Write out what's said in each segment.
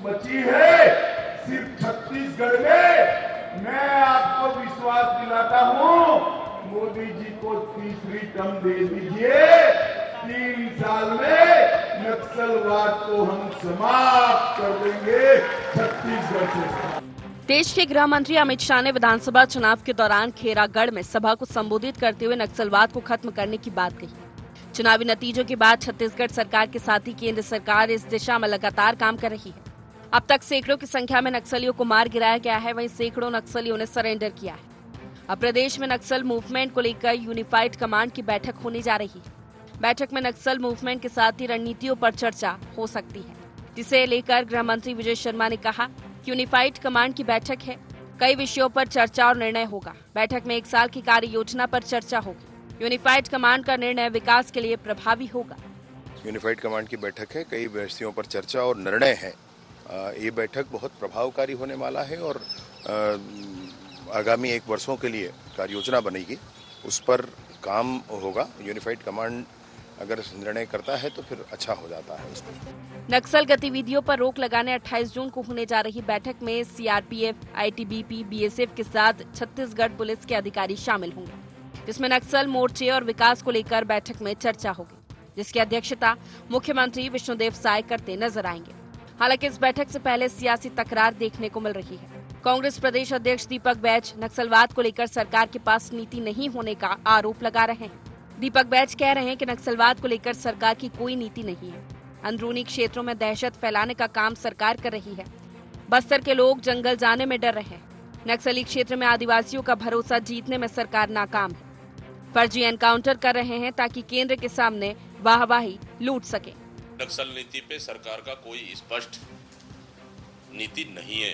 बची है सिर्फ छत्तीसगढ़ में। मैं आपको विश्वास दिलाता हूं, मोदी जी को तीसरी टर्म दे दीजिए, 3 साल में नक्सलवाद को हम समाप्त कर देंगे छत्तीसगढ़ से। देश के गृह मंत्री अमित शाह ने विधानसभा चुनाव के दौरान खेरागढ़ में सभा को संबोधित करते हुए नक्सलवाद को खत्म करने की बात कही। चुनावी नतीजों के बाद छत्तीसगढ़ सरकार के साथ ही केंद्र सरकार इस दिशा में लगातार काम कर रही है। अब तक सैकड़ों की संख्या में नक्सलियों को मार गिराया गया है, वहीं सैकड़ों नक्सलियों ने सरेंडर किया है। अब प्रदेश में नक्सल मूवमेंट को लेकर यूनिफाइड कमांड की बैठक होने जा रही है। बैठक में नक्सल मूवमेंट के साथ ही रणनीतियों पर चर्चा हो सकती है, जिसे लेकर गृह मंत्री विजय शर्मा ने कहा कि यूनिफाइड कमांड की बैठक है, कई विषयों पर चर्चा और निर्णय होगा। बैठक में 1 साल की कार्य योजना पर चर्चा होगी। यूनिफाइड कमांड का निर्णय विकास के लिए प्रभावी होगा। यूनिफाइड कमांड की बैठक है, कई विषयों पर चर्चा और निर्णय है। ये बैठक बहुत प्रभावकारी होने वाला है और आगामी 1 वर्षों के लिए कार्य योजना बनेगी, उस पर काम होगा। यूनिफाइड कमांड अगर निर्णय करता है तो फिर अच्छा हो जाता है उस पर। नक्सल गतिविधियों पर रोक लगाने 28 जून को होने जा रही बैठक में सीआरपीएफ, आईटीबीपी, बीएसएफ के साथ छत्तीसगढ़ पुलिस के अधिकारी शामिल होंगे, जिसमें नक्सल मोर्चे और विकास को लेकर बैठक में चर्चा होगी, जिसकी अध्यक्षता मुख्यमंत्री विष्णुदेव साय करते नजर आएंगे। हालांकि इस बैठक से पहले सियासी तकरार देखने को मिल रही है। कांग्रेस प्रदेश अध्यक्ष दीपक बैज नक्सलवाद को लेकर सरकार के पास नीति नहीं होने का आरोप लगा रहे हैं। दीपक बैज कह रहे हैं कि नक्सलवाद को लेकर सरकार की कोई नीति नहीं है। अंदरूनी क्षेत्रों में दहशत फैलाने का काम सरकार कर रही है। बस्तर के लोग जंगल जाने में डर रहे हैं। नक्सली क्षेत्र में आदिवासियों का भरोसा जीतने में सरकार नाकाम है। फर्जी एनकाउंटर कर रहे हैं ताकि केंद्र के सामने वाहवाही लूट सके। नक्सल नीति पे सरकार का कोई स्पष्ट नीति नहीं है।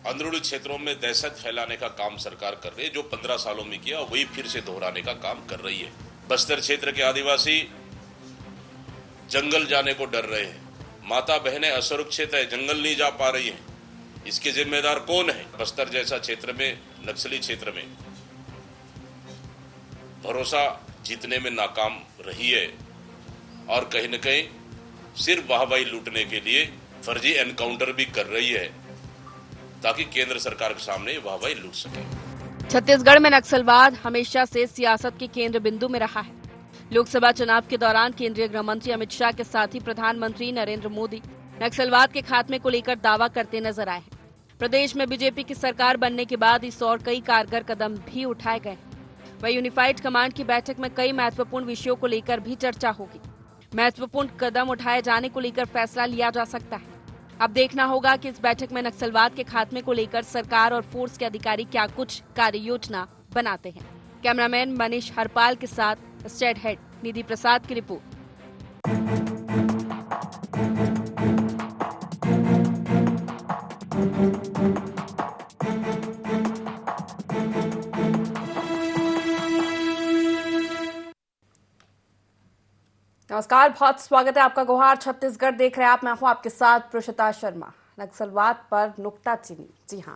अंदरूनी क्षेत्रों में दहशत फैलाने का काम सरकार कर रही है, जो 15 सालों में किया वही फिर से दोहराने का काम कर रही है। बस्तर क्षेत्र के आदिवासी जंगल जाने को डर रहे हैं। माता बहनें असुरक्षित है, जंगल नहीं जा पा रही हैं। इसके जिम्मेदार कौन है? बस्तर जैसा क्षेत्र में, नक्सली क्षेत्र में भरोसा जीतने में नाकाम रही है और कहीं न कहीं सिर्फ वाहवाही लूटने के लिए फर्जी एनकाउंटर भी कर रही है ताकि केंद्र सरकार के सामने वाहवाही लूट सके। छत्तीसगढ़ में नक्सलवाद हमेशा से सियासत के केंद्र बिंदु में रहा है। लोकसभा चुनाव के दौरान केंद्रीय गृह मंत्री अमित शाह के साथ ही प्रधानमंत्री नरेंद्र मोदी नक्सलवाद के खात्मे को लेकर दावा करते नजर आए हैं। प्रदेश में बीजेपी की सरकार बनने के बाद इस और कई कारगर कदम भी उठाए गए। वहीं यूनिफाइड कमांड की बैठक में कई महत्वपूर्ण विषयों को लेकर भी चर्चा होगी। महत्वपूर्ण कदम उठाए जाने को लेकर फैसला लिया जा सकता है। अब देखना होगा कि इस बैठक में नक्सलवाद के खात्मे को लेकर सरकार और फोर्स के अधिकारी क्या कुछ कार्य योजना बनाते हैं। कैमरामैन मनीष हरपाल के साथ स्टेट हेड निधि प्रसाद की रिपोर्ट। नमस्कार, बहुत स्वागत है आपका। गुहार छत्तीसगढ़ देख रहे हैं आप। मैं हूं आपके साथ प्रोषिता शर्मा। नक्सलवाद पर नुक्ताचीनी। जी हां,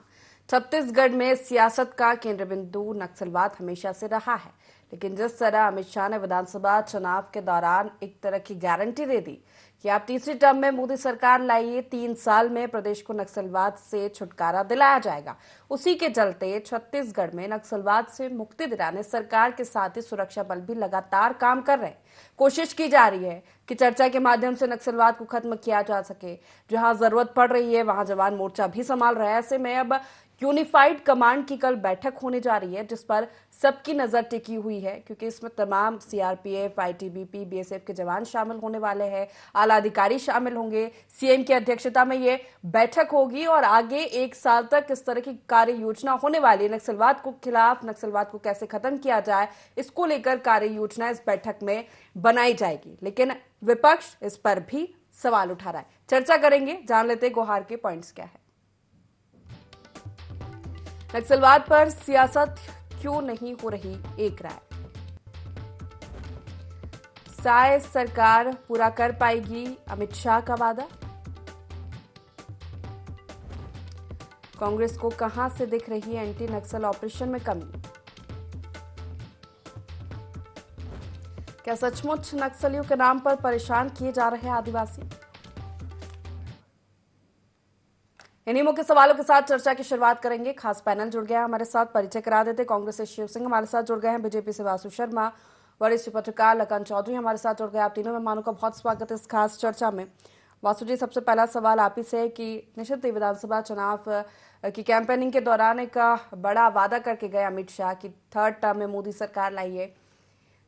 छत्तीसगढ़ में सियासत का केंद्र बिंदु नक्सलवाद हमेशा से रहा है, लेकिन जिस तरह अमित शाह ने विधानसभा चुनाव के दौरान एक तरह की गारंटी दे दी कि आप तीसरी टर्म में मोदी सरकार लाइए, 3 साल में प्रदेश को नक्सलवाद से छुटकारा दिलाया जाएगा, उसी के चलते छत्तीसगढ़ में नक्सलवाद से मुक्ति दिलाने सरकार के साथ ही सुरक्षा बल भी लगातार काम कर रहे हैं। कोशिश की जा रही है कि चर्चा के माध्यम से नक्सलवाद को खत्म किया जा सके। जहां जरूरत पड़ रही है वहां जवान मोर्चा भी संभाल रहा है। ऐसे में अब यूनिफाइड कमांड की कल बैठक होने जा रही है, जिस पर सबकी नजर टिकी हुई है, क्योंकि इसमें तमाम सीआरपीएफ, आईटीबीपी, बीएसएफ के जवान शामिल होने वाले हैं, आला अधिकारी शामिल होंगे। सीएम की अध्यक्षता में ये बैठक होगी और आगे 1 साल तक इस तरह की कार्य योजना होने वाली है। नक्सलवाद को खिलाफ, नक्सलवाद को कैसे खत्म किया जाए, इसको लेकर कार्य योजना इस बैठक में बनाई जाएगी। लेकिन विपक्ष इस पर भी सवाल उठा रहा है। चर्चा करेंगे, जान लेते गुहार के पॉइंट्स क्या है। नक्सलवाद पर सियासत क्यों नहीं हो रही एक राय। साय सरकार पूरा कर पाएगी अमित शाह का वादा। कांग्रेस को कहां से दिख रही है एंटी नक्सल ऑपरेशन में कमी। क्या सचमुच नक्सलियों के नाम पर परेशान किए जा रहे हैं आदिवासी। इन्हीं मुख्य सवालों के साथ चर्चा की शुरुआत करेंगे। खास पैनल जुड़ गया हमारे साथ, परिचय करा देते। कांग्रेस से शिव सिंह हमारे साथ जुड़ गए हैं, बीजेपी से वासु शर्मा, वरिष्ठ पत्रकार लखन चौधरी हमारे साथ जुड़ गए। आप तीनों मेहमानों का बहुत स्वागत है इस खास चर्चा में। वासु जी, सबसे पहला सवाल आप ही से है कि निश्चित ही विधानसभा चुनाव की कैंपेनिंग के दौरान एक बड़ा वादा करके गए अमित शाह की 3rd टर्म में मोदी सरकार लाई है,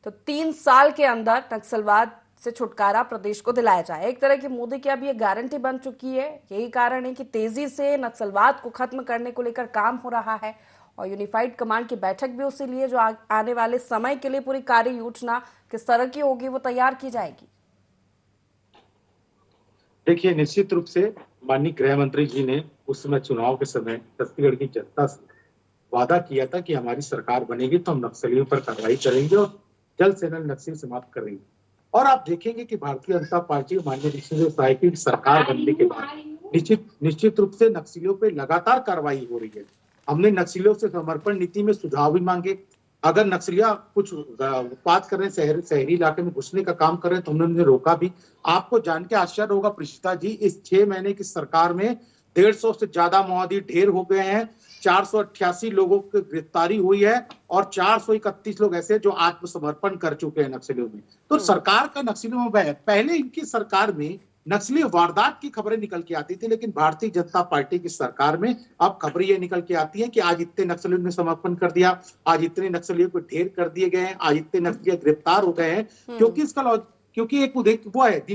तो 3 साल के अंदर नक्सलवाद से छुटकारा प्रदेश को दिलाया जाए। एक तरह की मोदी की अब ये गारंटी बन चुकी है। यही कारण है कि तेजी से नक्सलवाद को खत्म करने को लेकर काम हो रहा है और यूनिफाइड कमांड की बैठक भी उसी लिए, जो आने वाले समय के लिए पूरी कार्य योजना किस तरह की होगी वो तैयार की जाएगी। देखिए, निश्चित रूप से माननीय गृह मंत्री जी ने उस समय चुनाव के समय छत्तीसगढ़ की जनता से वादा किया था कि हमारी सरकार बनेगी तो हम नक्सलियों पर कार्रवाई करेंगे और जल्द से जल्द नक्सल समाप्त करेंगे। और आप देखेंगे कि भारतीय जनता पार्टी माननीय नीतीश कुमार की सरकार बनने के बाद निश्चित रूप से नक्सलियों पे लगातार कार्रवाई हो रही है। हमने नक्सलियों से समर्पण नीति में सुझाव भी मांगे। अगर नक्सलिया कुछ उत्पाद कर रहे हैं, शहरी इलाके में घुसने का काम कर रहे हैं, तो हमने उन्हें रोका भी। आपको जान के आश्चर्य होगा प्रिशिता जी, इस 6 महीने की सरकार में 150 से ज्यादा माओवादी ढेर हो गए हैं, 488 लोगों की गिरफ्तारी हुई है और 431 लोग ऐसे जो आत्मसमर्पण कर चुके हैं नक्सलियों में। तो सरकार का नक्सलियों में पहले इनकी सरकार में नक्सली वारदात की खबरें निकल के आती थी, लेकिन भारतीय जनता पार्टी की सरकार में अब खबरें ये निकल के आती है कि आज इतने नक्सलियों ने समर्पण कर दिया, आज इतने नक्सलियों को ढेर कर दिए गए हैं, आज इतने नक्सली गिरफ्तार हो गए हैं। क्योंकि एक वो है,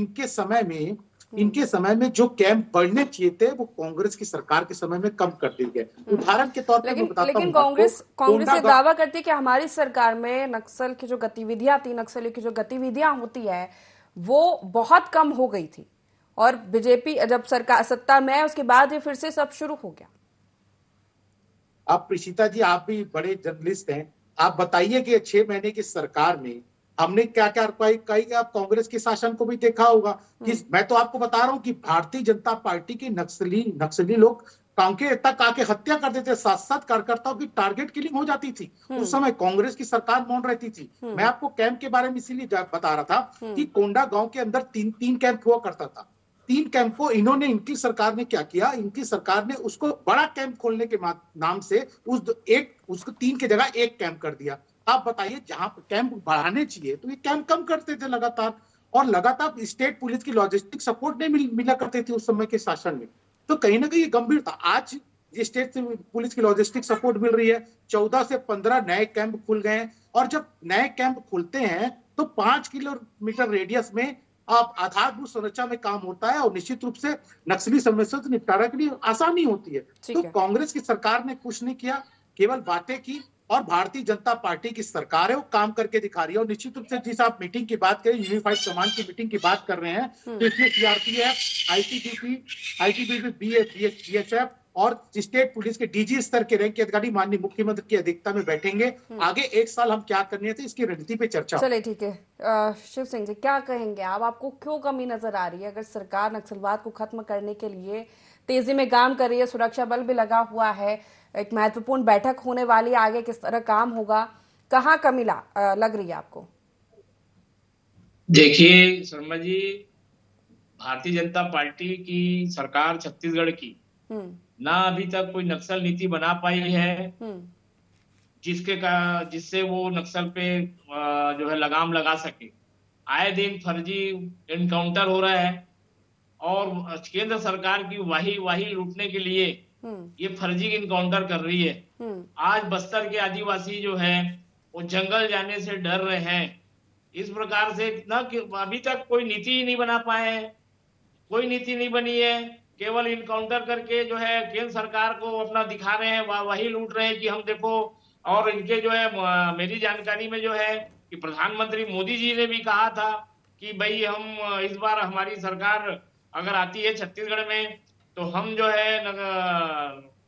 इनके समय में जो कैंप बढ़ने चाहिए थे वो कांग्रेस की सरकार के समय में कम कर दिए गए। उदाहरण के तौर पर मैं बताता हूं, लेकिन कांग्रेस ये दावा करती है कि हमारी सरकार में नक्सल की जो गतिविधियां थी, नक्सलियों की जो गतिविधियां होती है वो बहुत कम हो गई थी, और बीजेपी जब सरकार सत्ता में है उसके बाद ये फिर से सब शुरू हो गया। आप प्रिशिता जी, आप भी बड़े जर्नलिस्ट हैं, आप बताइए कि 6 महीने की सरकार में हमने क्या क्या कई आप कांग्रेस के शासन को भी देखा होगा कि मैं तो आपको बता रहा हूं कि भारतीय जनता पार्टी के नक्सली लोग कांके तक आके हत्या कर देते, 7-7 कार्यकर्ताओं की टारगेट किलिंग हो जाती थी। उस समय कांग्रेस की सरकार मौन रहती थी। मैं आपको कैंप के बारे में इसीलिए बता रहा था कि कोंडा गांव के अंदर 3 कैंप हुआ करता था। 3 कैंप को इनकी सरकार ने क्या किया, इनकी सरकार ने उसको बड़ा कैंप खोलने के नाम से उसको 3 की जगह 1 कैंप कर दिया। आप बताइए, जहां कैंप बढ़ाने चाहिए तो ये कैंप कम करते थे लगातार, और लगातार स्टेट पुलिस की लॉजिस्टिक सपोर्ट नहीं मिला करती थी उस समय के शासन में। तो कहीं ना कहीं ये गंभीर था। आज ये स्टेट पुलिस की लॉजिस्टिक सपोर्ट मिल रही है, 14 से 15 नए कैंप खुल गए हैं, और जब नए कैंप खुलते हैं तो 5 किलोमीटर रेडियस में आप आधारभूत संरचना में काम होता है और निश्चित रूप से नक्सली समस्या से निपटारा के लिए आसानी होती है। तो कांग्रेस की सरकार ने कुछ नहीं किया, केवल बातें की, और भारतीय जनता पार्टी की सरकार है वो काम करके दिखा रही है। और निश्चित रूप से जिस आप मीटिंग की बात करें, यूनिफाइड कमांड की मीटिंग की बात कर रहे हैं, तो इसमें सीआरपीएफ, आईटीबीपी, बीएसएफ और स्टेट पुलिस के डीजी स्तर के रैंक के अधिकारी माननीय मुख्यमंत्री की अध्यक्षता में बैठेंगे। आगे 1 साल हम क्या करने थे इसकी रणनीति पे चर्चा। चलिए ठीक है, शिव सिंह जी क्या कहेंगे आप, आपको क्यों कमी नजर आ रही है? अगर सरकार नक्सलवाद को खत्म करने के लिए तेजी में काम कर रही है, सुरक्षा बल भी लगा हुआ है, एक महत्वपूर्ण बैठक होने वाली, आगे किस तरह काम होगा, कहाँ कमी लग रही है आपको? देखिए शर्मा जी, भारतीय जनता पार्टी की सरकार छत्तीसगढ़ की ना अभी तक कोई नक्सल नीति बना पाई है जिससे वो नक्सल पे जो है लगाम लगा सके। आए दिन फर्जी एनकाउंटर हो रहा है और केंद्र सरकार की वाही लूटने के लिए ये फर्जी एनकाउंटर कर रही है। आज बस्तर के आदिवासी जो है वो जंगल जाने से डर रहे हैं। इस प्रकार से ना कि अभी तक कोई नीति ही नहीं बना पाए हैं, कोई नीति नहीं बनी है, केवल इनकाउंटर करके जो है केंद्र सरकार को अपना दिखा रहे हैं, वही लूट रहे हैं कि हम देखो। और इनके जो है मेरी जानकारी में जो है कि प्रधानमंत्री मोदी जी ने भी कहा था कि भाई हम इस बार हमारी सरकार अगर आती है छत्तीसगढ़ में तो हम जो है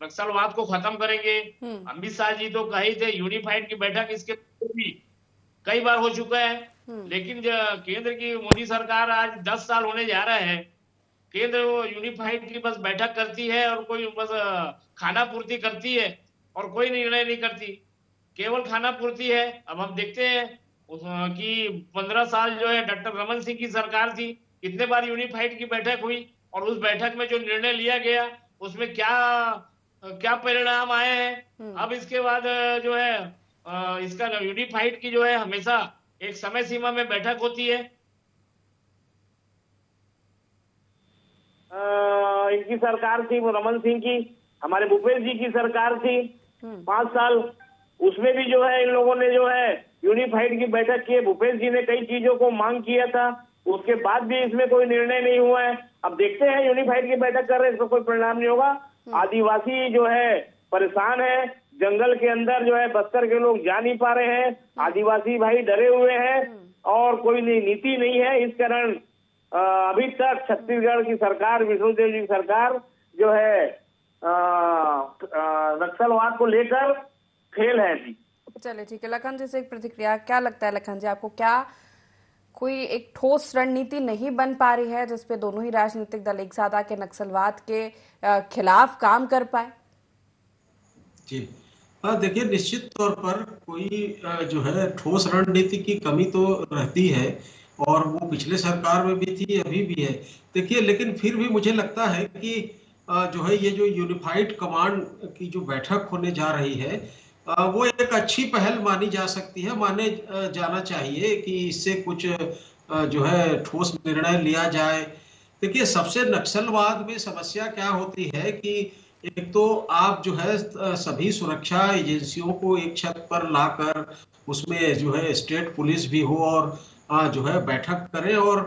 नक्सलवाद को खत्म करेंगे। अमित शाह जी तो कहे थे, यूनिफाइड की बैठक इसके भी कई बार हो चुका है, लेकिन केंद्र की मोदी सरकार आज 10 साल होने जा रहा है, केंद्र यूनिफाइड की बस बैठक करती है और कोई बस खाना पूर्ति करती है और कोई निर्णय नहीं करती, केवल खाना पूर्ति है। अब हम देखते हैं कि 15 साल जो है डॉक्टर रमन सिंह की सरकार थी, कितने बार यूनिफाइड की बैठक हुई और उस बैठक में जो निर्णय लिया गया उसमें क्या क्या परिणाम आए हैं। अब इसके बाद जो है इसका यूनिफाइड की जो है हमेशा एक समय सीमा में बैठक होती है। इनकी सरकार थी रमन सिंह की, हमारे भूपेश जी की सरकार थी 5 साल, उसमें भी जो है इन लोगों ने जो है यूनिफाइड की बैठक की है। भूपेश जी ने कई चीजों को मांग किया था, उसके बाद भी इसमें कोई निर्णय नहीं हुआ है। अब देखते हैं, यूनिफाइड की बैठक कर रहे हैं, इसका कोई परिणाम नहीं होगा। आदिवासी जो है परेशान है, जंगल के अंदर जो है बस्तर के लोग जा नहीं पा रहे हैं, आदिवासी भाई डरे हुए हैं और कोई नीति नहीं है। इस कारण अभी तक छत्तीसगढ़ की सरकार, विष्णुदेव जी की सरकार जो है नक्सलवाद को लेकर फेल है जी। चलिए ठीक है, लखन जी से एक प्रतिक्रिया, क्या लगता है लखन जी आपको, क्या कोई एक ठोस रणनीति नहीं बन पा रही है जिसपे दोनों ही राजनीतिक दल एक साथ आके नक्सलवाद के खिलाफ काम कर पाए? जी देखिए, निश्चित तौर पर कोई जो है ठोस रणनीति की कमी तो रहती है और वो पिछले सरकार में भी थी, अभी भी है। देखिए, लेकिन फिर भी मुझे लगता है कि जो है ये जो यूनिफाइड कमांड की जो बैठक होने जा रही है वो एक अच्छी पहल मानी जा सकती है, माने जाना चाहिए कि इससे कुछ जो है ठोस निर्णय लिया जाए। देखिए, सबसे नक्सलवाद में समस्या क्या होती है कि एक तो आप जो है सभी सुरक्षा एजेंसियों को एक छत पर लाकर उसमें जो है स्टेट पुलिस भी हो और जो है बैठक करें और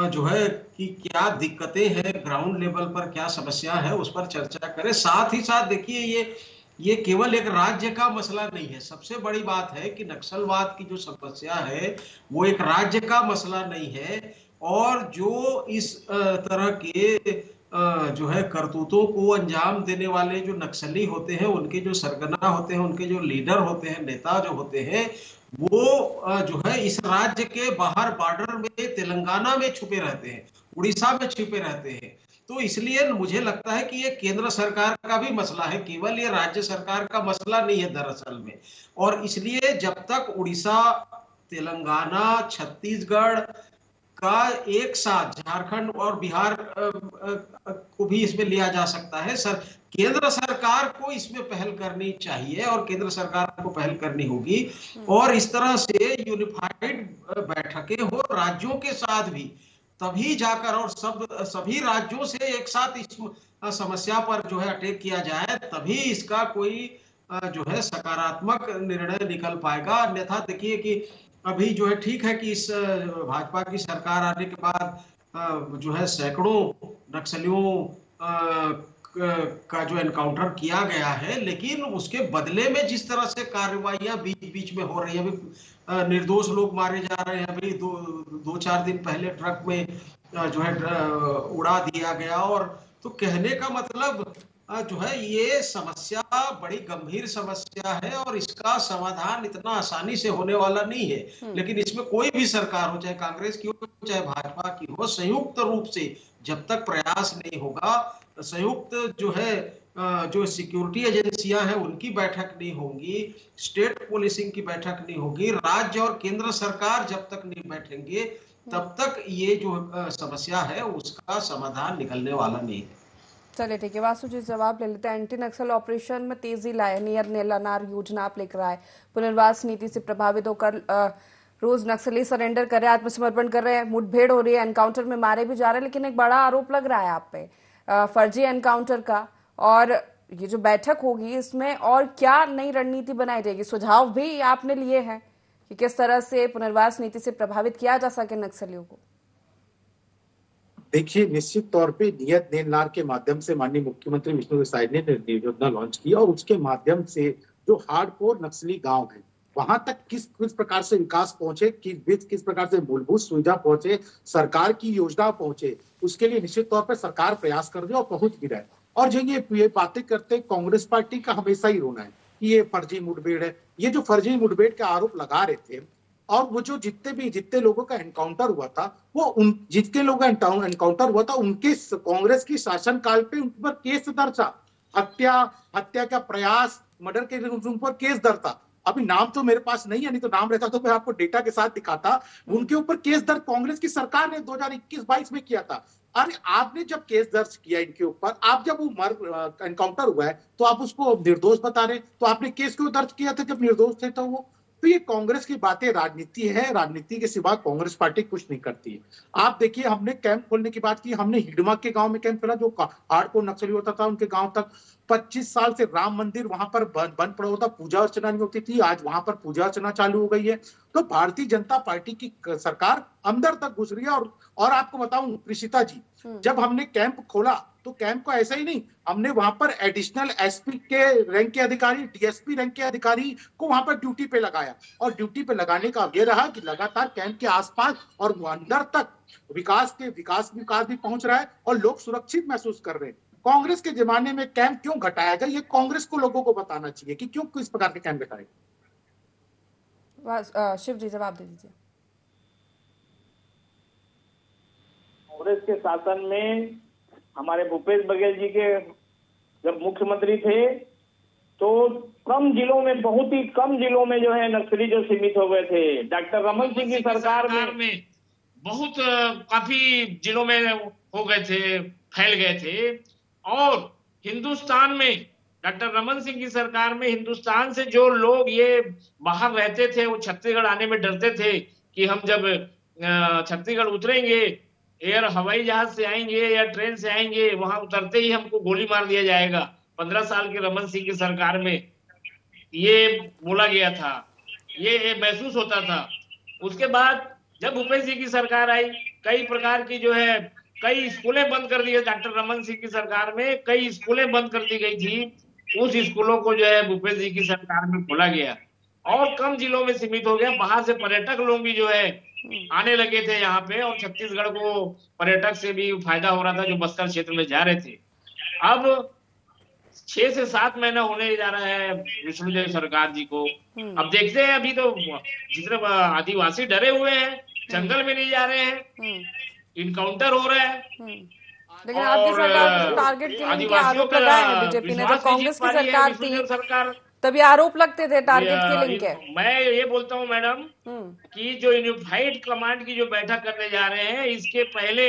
जो है कि क्या दिक्कतें हैं ग्राउंड लेवल पर, क्या समस्या है उस पर चर्चा करें। साथ ही साथ देखिए, ये केवल एक राज्य का मसला नहीं है। सबसे बड़ी बात है कि नक्सलवाद की जो समस्या है वो एक राज्य का मसला नहीं है, और जो इस तरह के जो है करतूतों को अंजाम देने वाले जो नक्सली होते हैं, उनके जो सरगना होते हैं, उनके जो लीडर होते हैं, नेता जो होते हैं, वो जो है इस राज्य के बाहर बॉर्डर में तेलंगाना में छुपे रहते हैं, उड़ीसा में छुपे रहते हैं। तो इसलिए मुझे लगता है कि ये केंद्र सरकार का भी मसला है, केवल ये राज्य सरकार का मसला नहीं है दरअसल में। और इसलिए जब तक उड़ीसा, तेलंगाना, छत्तीसगढ़ का एक साथ, झारखंड और बिहार को भी इसमें लिया जा सकता है, केंद्र सरकार को इसमें पहल करनी चाहिए और केंद्र सरकार को पहल करनी होगी। और इस तरह से यूनिफाइड बैठकें हो राज्यों के साथ भी, तभी जाकर और सभी राज्यों से एक साथ इस समस्या पर जो है अटैक किया जाए, तभी इसका कोई जो है सकारात्मक निर्णय निकल पाएगा। अन्यथा देखिए कि अभी जो है ठीक है कि इस भाजपा की सरकार आने के बाद जो है सैकड़ों नक्सलियों का जो एनकाउंटर किया गया है, लेकिन उसके बदले में जिस तरह से कार्रवाइयां बीच बीच में हो रही है, अभी निर्दोष लोग मारे जा रहे हैं। अभी दो चार दिन पहले ट्रक में जो है उड़ा दिया गया। और तो कहने का मतलब जो है ये समस्या बड़ी गंभीर समस्या है और इसका समाधान इतना आसानी से होने वाला नहीं है। लेकिन इसमें कोई भी सरकार हो, चाहे कांग्रेस की हो चाहे भाजपा की हो, संयुक्त रूप से जब तक प्रयास नहीं होगा, संयुक्त जो है जो सिक्योरिटी एजेंसियां हैं उनकी बैठक नहीं होगी, स्टेट पुलिसिंग की बैठक नहीं होगी, राज्य और केंद्र सरकार जब तक नहीं बैठेंगे तब तक ये जो समस्या है उसका समाधान निकलने वाला नहीं है। चलिए ठीक है, वासु जी जवाब ले लेते हैं। एंटी नक्सल ऑपरेशन में तेजी लाए, नियर नेलानार योजना आप लेकर आए, पुनर्वास नीति से प्रभावित होकर रोज नक्सली सरेंडर कर रहे हैं, आत्मसमर्पण कर रहे हैं, मुठभेड़ हो रही है, एनकाउंटर में मारे भी जा रहे हैं। लेकिन एक बड़ा आरोप लग रहा है आप पे फर्जी एनकाउंटर का, और ये जो बैठक होगी इसमें और क्या नई रणनीति बनाई जाएगी? सुझाव भी आपने लिए हैं कि किस तरह से पुनर्वास नीति से प्रभावित किया जा सके नक्सलियों को? देखिए, निश्चित तौर पे नियत नेलनार के माध्यम से माननीय मुख्यमंत्री विष्णुदेव साय ने योजना लॉन्च की और उसके माध्यम से जो हार्डकोर नक्सली गांव है वहां तक किस प्रकार से विकास पहुंचे, किस प्रकार से मूलभूत सुविधा पहुंचे, सरकार की योजना पहुंचे, उसके लिए निश्चित तौर पर सरकार प्रयास कर रही है और पहुंच भी रहा है। और जो ये बातें करते कांग्रेस पार्टी का हमेशा ही रोना है कि ये फर्जी मुठभेड़ है। ये जो फर्जी मुठभेड़ के आरोप लगा रहे थे, और वो जो जितने लोगों का एनकाउंटर हुआ था, वो जितने लोगों का एनकाउंटर हुआ था उनके कांग्रेस की शासनकाल पे उन पर केस दर्ज था, हत्या का प्रयास, मर्डर के उन पर केस दर्ज था। अभी नाम तो मेरे पास नहीं है, नहीं तो नाम रहता तो मैं आपको डेटा के साथ दिखाता। उनके ऊपर केस दर्ज कांग्रेस की सरकार ने 2021-22 में किया था। अरे आपने जब केस दर्ज किया इनके ऊपर, आप जब वो एनकाउंटर हुआ है तो आप उसको निर्दोष बता रहे, तो आपने केस क्यों दर्ज किया था जब निर्दोष थे? तो ये कांग्रेस की बातें राजनीति है, राजनीति के सिवा कांग्रेस पार्टी कुछ नहीं करती है। आप देखिए, हमने कैंप खोलने की बात की, हमने हिडमा के गांव में कैंप खोला जो हार्डकोर नक्सली होता था, उनके गांव तक 25 साल से राम मंदिर वहां पर बंद पड़ा होता, पूजा अर्चना नहीं होती थी, आज वहां पर पूजा अर्चना चालू हो गई है। तो भारतीय जनता पार्टी की सरकार अंदर तक घुस रही है। और आपको बताऊं प्रीशिता जी, जब हमने कैंप खोला तो कैंप को ऐसा ही नहीं, हमने वहां पर एडिशनल एसपी के रैंक के अधिकारी, डीएसपी रैंक के अधिकारी को वहां पर ड्यूटी पे लगाया। और ड्यूटी पे लगाने का ये रहा कि लगातार कैंप के आसपास और अंदर तक विकास भी पहुंच रहा है और लोग सुरक्षित महसूस कर रहे हैं। कांग्रेस के जमाने में कैंप क्यों घटाया गया, ये कांग्रेस को लोगों को बताना चाहिए कि क्यों किस प्रकार के कैंप घटाए। शिव जी जवाब दे दीजिए। कांग्रेस के शासन में हमारे भूपेश बघेल जी के जब मुख्यमंत्री थे तो कम जिलों में, बहुत ही कम जिलों में जो है नक्सली जो सीमित हो गए थे। डॉक्टर रमन सिंह की सरकार में बहुत काफी जिलों में हो गए थे, फैल गए थे। और हिंदुस्तान में डॉक्टर रमन सिंह की सरकार में हिंदुस्तान से जो लोग ये बाहर रहते थे वो छत्तीसगढ़ आने में डरते थे कि हम जब छत्तीसगढ़ उतरेंगे, एयर हवाई जहाज से आएंगे या ट्रेन से आएंगे, वहां उतरते ही हमको गोली मार दिया जाएगा। 15 साल के रमन सिंह की सरकार में ये बोला गया था, ये महसूस होता था। उसके बाद जब भूपेश जी की सरकार आई, कई प्रकार की जो है कई स्कूलें बंद कर दी। डॉक्टर रमन सिंह की सरकार में कई स्कूलें बंद कर दी गई थी, उस स्कूलों को जो है भूपेश जी की सरकार में खोला गया और कम जिलों में सीमित हो गया। बाहर से पर्यटक लोग भी जो है आने लगे थे यहाँ पे, और छत्तीसगढ़ को पर्यटक से भी फायदा हो रहा था जो बस्तर क्षेत्र में जा रहे थे। अब 6 से 7 महीना होने जा रहा है विष्णुदेव सरकार जी को। अब देखते हैं, अभी तो जितने आदिवासी डरे हुए हैं, जंगल में नहीं जा रहे हैं, इनकाउंटर हो रहा है। लेकिन आपकी सरकार को टारगेट किलिंग के आरोप लगाए हैं बीजेपी ने। जब कांग्रेस की सरकार थी तभी आरोप लगते थे टारगेट किलिंग के। मैं ये बोलता हूँ मैडम कि जो यूनिफाइड कमांड की जो बैठक करने जा रहे हैं, इसके पहले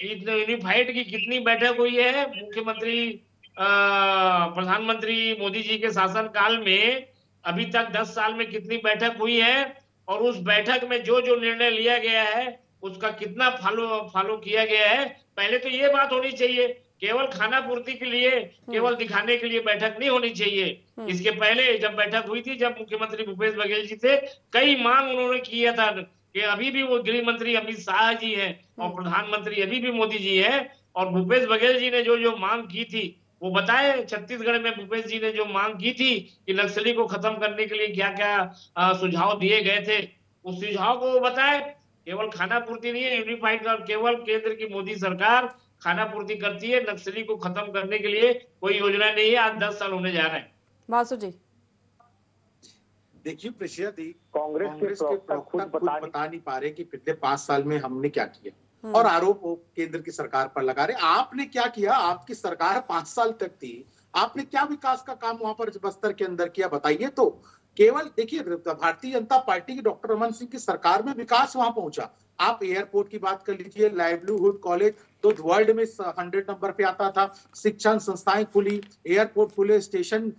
यूनिफाइड की कितनी बैठक हुई है? मुख्यमंत्री प्रधानमंत्री मोदी जी के शासन काल में अभी तक 10 साल में कितनी बैठक हुई है, और उस बैठक में जो जो निर्णय लिया गया है उसका कितना फॉलो किया गया है? पहले तो ये बात होनी चाहिए, केवल खाना पूर्ति के लिए, केवल दिखाने के लिए बैठक नहीं होनी चाहिए। इसके पहले जब बैठक हुई थी, जब मुख्यमंत्री भूपेश बघेल जी थे, कई मांग उन्होंने किया था कि अभी भी वो गृह मंत्री अमित शाह जी हैं और प्रधानमंत्री अभी भी मोदी जी हैं, और भूपेश बघेल जी ने जो जो मांग की थी वो बताए। छत्तीसगढ़ में भूपेश जी ने जो मांग की थी कि नक्सली को खत्म करने के लिए क्या क्या सुझाव दिए गए थे, उस सुझाव को वो बताए। केवल खाना पूर्ति नहीं है यूनिफाइड का, केवल केंद्र की मोदी सरकार खाना पूर्ति करती है, नक्सली को खत्म करने के लिए कोई योजना नहीं है। आज 10 साल होने जा रहे हैं। वासु जी देखिए प्रेषिया दी, कांग्रेस के प्रवक्ता खुद बता नहीं पा रहे कि पिछले 5 साल में हमने क्या किया, और आरोप केंद्र की सरकार पर लगा रहे। आपने क्या किया? आपकी सरकार 5 साल तक थी, आपने क्या विकास का काम वहां पर बस्तर के अंदर किया, बताइए तो। केवल देखिए, भारतीय जनता पार्टी की डॉक्टर रमन सिंह की सरकार में विकास वहां पहुंचा। आप एयरपोर्ट की बात कर लीजिए, लाइवलीहुड कॉलेज तो वर्ल्ड में 100 नंबर पे आता था, शिक्षण संस्थाएं खुली, एयरपोर्ट खुले, स्टेशन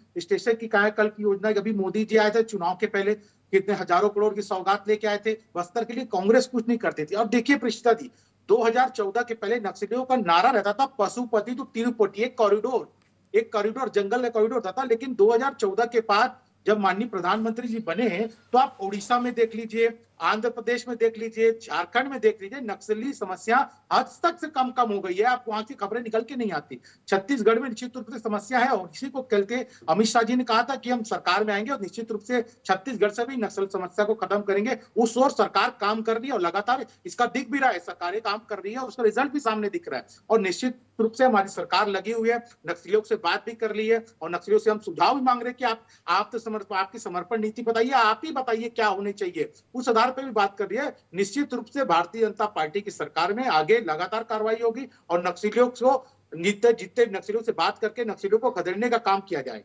की कायाकल्प की योजना। अभी मोदी जी आए थे चुनाव के पहले, कितने हजारों करोड़ की सौगात लेके आए थे बस्तर के लिए। कांग्रेस कुछ नहीं करती थी। और देखिए प्रीशिता जी, 2014 के पहले नक्सलियों का नारा रहता था पशुपति टू तिरुपति, एक कॉरिडोर जंगल का कॉरिडोर था। लेकिन 2014 के बाद जब माननीय प्रधानमंत्री जी बने हैं, तो आप उड़ीसा में देख लीजिए, आंध्र प्रदेश में देख लीजिए, झारखंड में देख लीजिए, नक्सली समस्या हद तक से कम हो गई है। आप वहां की खबरें निकल के नहीं आती। छत्तीसगढ़ में निश्चित रूप से समस्या है, और इसी को चलते अमित शाह जी ने कहा था कि हम सरकार में आएंगे और निश्चित रूप से छत्तीसगढ़ से भी नक्सल समस्या को खत्म करेंगे। उस ओर सरकार काम कर रही है और लगातार इसका दिख भी रहा है, सरकारें काम कर रही है, उसका रिजल्ट भी सामने दिख रहा है। और निश्चित रूप से हमारी सरकार लगी हुई है, नक्सलियों से बात भी कर ली है, और नक्सलियों से हम सुझाव भी मांग रहे हैं कि आप तो आपकी समर्पण नीति बताइए, आप ही बताइए क्या होनी चाहिए, उस आधार पर भी बात कर रही है। निश्चित रूप से भारतीय जनता पार्टी की सरकार में आगे लगातार कार्रवाई होगी, और नक्सलियों को जितने नक्सलियों से बात करके नक्सलियों को खदेड़ने का काम किया जाए।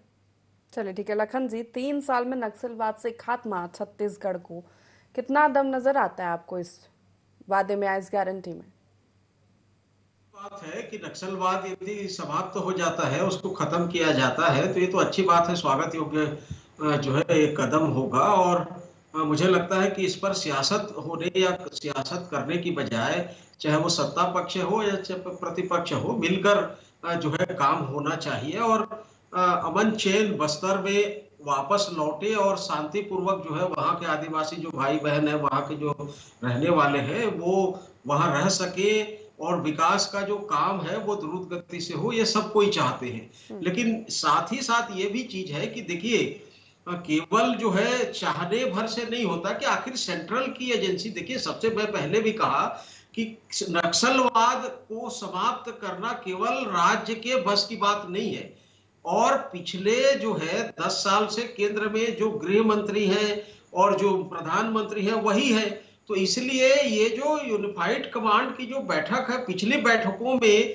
चलिए ठीक है लखन जी, 3 साल में नक्सलवाद से खात्मा छत्तीसगढ़ को कितना दम नजर आता है आपको इस वादे में, इस गारंटी में? बात है कि नक्सलवाद यदि समाप्त हो जाता है, उसको खत्म किया जाता है, तो ये तो अच्छी बात है, स्वागत योग्य जो है एक कदम होगा। और मुझे लगता है कि इस पर सियासत होने या सियासत करने की बजाय, चाहे वो सत्ता पक्ष हो या चाहे प्रतिपक्ष हो, मिलकर जो है काम होना चाहिए और अमन चैन बस्तर में वापस लौटे और शांतिपूर्वक जो है वहाँ के आदिवासी जो भाई बहन है, वहाँ के जो रहने वाले हैं, वो वहाँ रह सके और विकास का जो काम है वो द्रुत गति से हो, ये सब कोई चाहते हैं। लेकिन साथ ही साथ ये भी चीज है कि देखिए केवल जो है चाहने भर से नहीं होता कि आखिर सेंट्रल की एजेंसी, देखिए सबसे मैं पहले भी कहा कि नक्सलवाद को समाप्त करना केवल राज्य के बस की बात नहीं है। और पिछले जो है 10 साल से केंद्र में जो गृह मंत्री है और जो प्रधानमंत्री है वही है, तो इसलिए ये जो यूनिफाइड कमांड की जो बैठक है, पिछली बैठकों में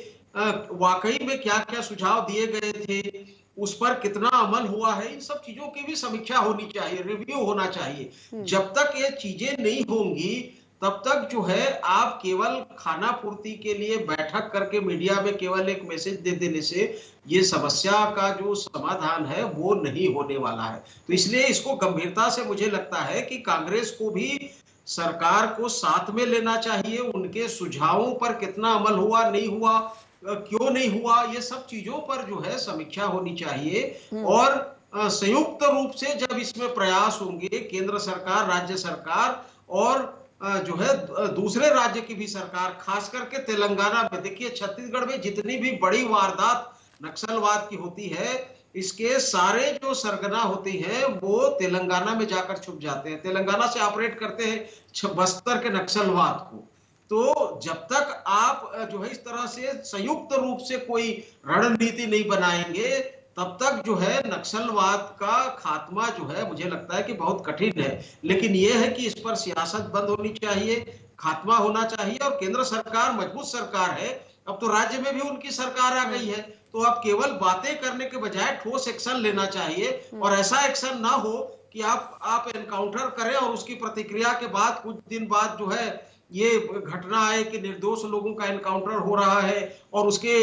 वाकई में क्या क्या सुझाव दिए गए थे, उस पर कितना अमल हुआ है, इन सब चीजों की भी समीक्षा होनी चाहिए, रिव्यू होना चाहिए। जब तक ये चीजें नहीं होंगी तब तक जो है आप केवल खाना पूर्ति के लिए बैठक करके मीडिया में केवल एक मैसेज दे देने से ये समस्या का जो समाधान है वो नहीं होने वाला है। तो इसलिए इसको गंभीरता से मुझे लगता है कि कांग्रेस को भी सरकार को साथ में लेना चाहिए, उनके सुझावों पर कितना अमल हुआ, नहीं हुआ, क्यों नहीं हुआ, ये सब चीजों पर जो है समीक्षा होनी चाहिए। और संयुक्त रूप से जब इसमें प्रयास होंगे, केंद्र सरकार, राज्य सरकार और जो है दूसरे राज्य की भी सरकार, खास करके तेलंगाना में, देखिए छत्तीसगढ़ में जितनी भी बड़ी वारदात नक्सलवाद की होती है, इसके सारे जो सरगना होती है वो तेलंगाना में जाकर छुप जाते हैं, तेलंगाना से ऑपरेट करते हैं बस्तर के नक्सलवाद को। तो जब तक आप जो है इस तरह से संयुक्त रूप से कोई रणनीति नहीं बनाएंगे, तब तक जो है नक्सलवाद का खात्मा जो है मुझे लगता है कि बहुत कठिन है। लेकिन यह है कि इस पर सियासत बंद होनी चाहिए, खात्मा होना चाहिए। और केंद्र सरकार मजबूत सरकार है, अब तो राज्य में भी उनकी सरकार आ गई है, तो अब केवल बातें करने के बजाय ठोस एक्शन लेना चाहिए। और ऐसा एक्शन ना हो कि आप एनकाउंटर करें और उसकी प्रतिक्रिया के बाद कुछ दिन बाद जो है ये घटना है कि निर्दोष लोगों का एनकाउंटर हो रहा है और उसके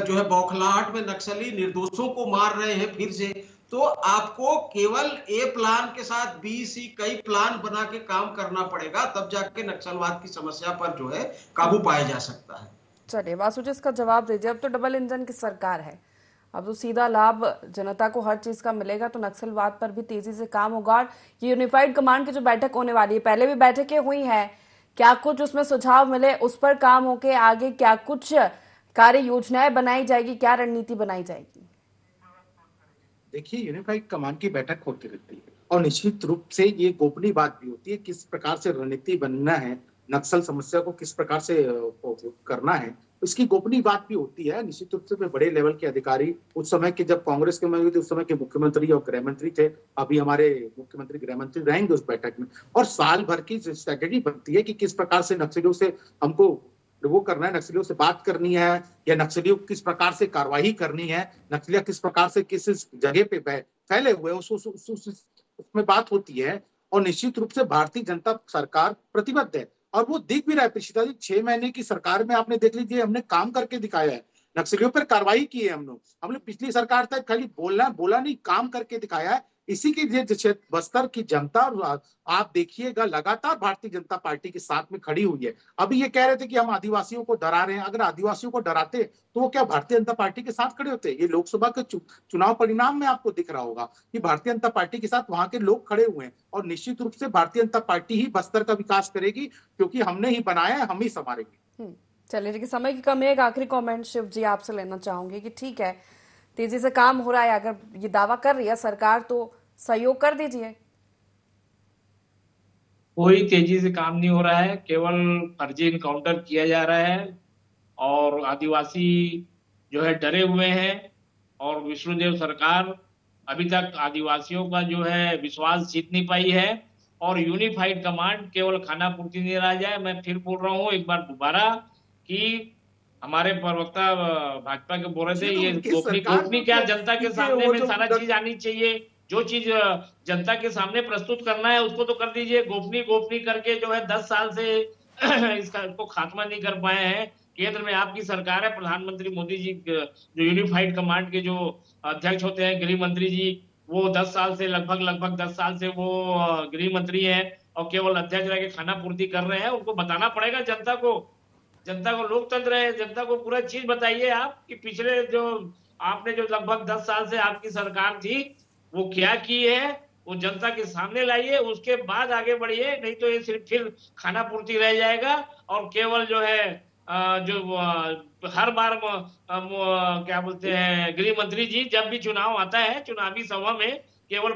जो है बौखलाहट में नक्सली निर्दोषों को मार रहे हैं फिर से। तो आपको केवल ए प्लान के साथ बी सी कई प्लान बना के काम करना पड़ेगा, तब जाके नक्सलवाद की समस्या पर जो है काबू पाया जा सकता है। चलिए वासु जी इसका जवाब दीजिए, अब तो डबल इंजन की सरकार है, अब तो सीधा लाभ जनता को हर चीज का मिलेगा, तो नक्सलवाद पर भी तेजी से काम होगा। ये यूनिफाइड कमांड की जो बैठक होने वाली है, पहले भी बैठकें हुई है, क्या कुछ उसमें सुझाव मिले, उस पर काम होके आगे क्या कुछ कार्य योजनाएं बनाई जाएगी, क्या रणनीति बनाई जाएगी? देखिए यूनिफाइड कमांड की बैठक होती रहती है और निश्चित रूप से ये गोपनीय बात भी होती है, किस प्रकार से रणनीति बनना है, नक्सल समस्या को किस प्रकार से करना है, इसकी गोपनीय बात भी होती है। निश्चित रूप से बड़े लेवल के अधिकारी, उस समय के जब कांग्रेस के में थे उस समय के मुख्यमंत्री और गृह मंत्री थे, अभी हमारे मुख्यमंत्री गृह मंत्री रहेंगे उस बैठक में, और साल भर की स्ट्रेटेजी बनती है कि किस प्रकार से नक्सलियों से हमको वो करना है, नक्सलियों से बात करनी है या नक्सलियों किस प्रकार से कार्रवाई करनी है, नक्सलिया किस प्रकार से किस जगह पे फैले हुए उसमें बात होती है। और निश्चित रूप से भारतीय जनता सरकार प्रतिबद्ध है और वो दिख भी रहा है। पिछले 6 महीने की सरकार में आपने देख लीजिए, हमने काम करके दिखाया है, नक्सलियों पर कार्रवाई की है हमने पिछली सरकार तक खाली बोला नहीं, काम करके दिखाया है। इसी के लिए बस्तर की जनता आप देखिएगा लगातार भारतीय जनता पार्टी के साथ में खड़ी हुई है। अभी ये कह रहे थे कि हम आदिवासियों को डरा रहे हैं, अगर आदिवासियों को डराते तो वो क्या भारतीय जनता पार्टी के साथ खड़े होते? ये लोकसभा के चुनाव परिणाम में आपको दिख रहा होगा कि भारतीय जनता पार्टी के साथ वहां के लोग खड़े हुए हैं। और निश्चित रूप से भारतीय जनता पार्टी ही बस्तर का विकास करेगी, क्योंकि हमने ही बनाया है, हम ही संभालेंगे। चलिए देखिए समय की कमी है, एक आखिरी कमेंट शिव जी आपसे लेना चाहूंगी कि ठीक है तेजी से काम हो रहा है, अगर ये दावा कर रही है सरकार तो सहयोग कर दीजिए। कोई तेजी से काम नहीं हो रहा है, केवल फर्जी इनकाउंटर किया जा रहा है और आदिवासी जो है डरे हुए हैं। और विष्णुदेव सरकार अभी तक आदिवासियों का जो है विश्वास जीत नहीं पाई है। और यूनिफाइड कमांड केवल खाना पूर्ति नहीं रह जाए, मैं फिर बोल रहा हूँ एक बार दोबारा कि हमारे प्रवक्ता भाजपा के बोल रहे थे, ये उनकी गोपनीय सरकार गोपनीय में क्या, तो जनता के उनके सामने वो में जो सारा चीज आनी चाहिए। जो चीज जनता के सामने प्रस्तुत करना है उसको तो कर दीजिए। गोपनीय गोपनीय करके जो है 10 साल से इसको खात्मा नहीं कर पाए हैं। केंद्र में आपकी सरकार है, प्रधानमंत्री मोदी जी जो यूनिफाइड कमांड के जो अध्यक्ष होते हैं गृह मंत्री जी, वो 10 साल से लगभग 10 साल से वो गृह मंत्री हैं और केवल अध्यक्ष रह के खाना पूर्ति कर रहे हैं। उनको बताना पड़ेगा जनता को लोकतंत्र है, जनता को पूरा चीज बताइए आप कि पिछले जो आपने जो लगभग 10 साल से आपकी सरकार थी वो क्या की है, वो जनता के सामने लाइए, उसके बाद आगे बढ़िए। नहीं तो ये सिर्फ फिर खाना पूर्ति रह जाएगा और केवल जो है हर बार क्या बोलते हैं गृह मंत्री जी जब भी चुनाव आता है चुनावी सभा में केवल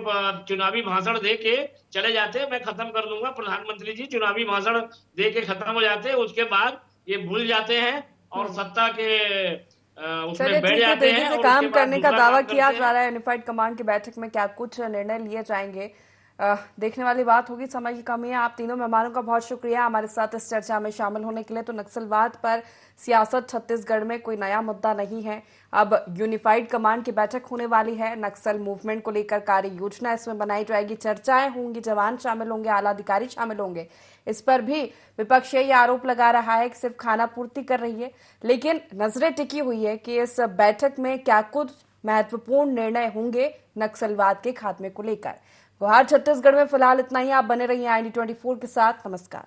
चुनावी भाषण दे के चले जाते हैं, मैं खत्म कर दूंगा। प्रधानमंत्री जी चुनावी भाषण दे के खत्म हो जाते हैं, उसके बाद ये भूल जाते हैं और सत्ता के उसमें बैठ जाते हैं। तेजी से काम करने का दावा किया जा रहा है। यूनिफाइड कमांड की बैठक में क्या कुछ निर्णय लिए जाएंगे, देखने वाली बात होगी। समय की कमी है। आप तीनों मेहमानों का बहुत शुक्रिया हमारे साथ इस चर्चा में शामिल होने के लिए। तो नक्सलवाद पर सियासत छत्तीसगढ़ में कोई नया मुद्दा नहीं है। अब यूनिफाइड कमांड की बैठक होने वाली है। नक्सल मूवमेंट को लेकर कार्य योजना इसमें बनाई जाएगी, चर्चाएं होंगी, जवान शामिल होंगे, आला अधिकारी शामिल होंगे। इस पर भी विपक्ष ये आरोप लगा रहा है कि सिर्फ खाना पूर्ति कर रही है, लेकिन नजरें टिकी हुई है कि इस बैठक में क्या कुछ महत्वपूर्ण निर्णय होंगे नक्सलवाद के खात्मे को लेकर। गुहार छत्तीसगढ़ में फिलहाल इतना ही। आप बने रहिए IND 24 के साथ। नमस्कार।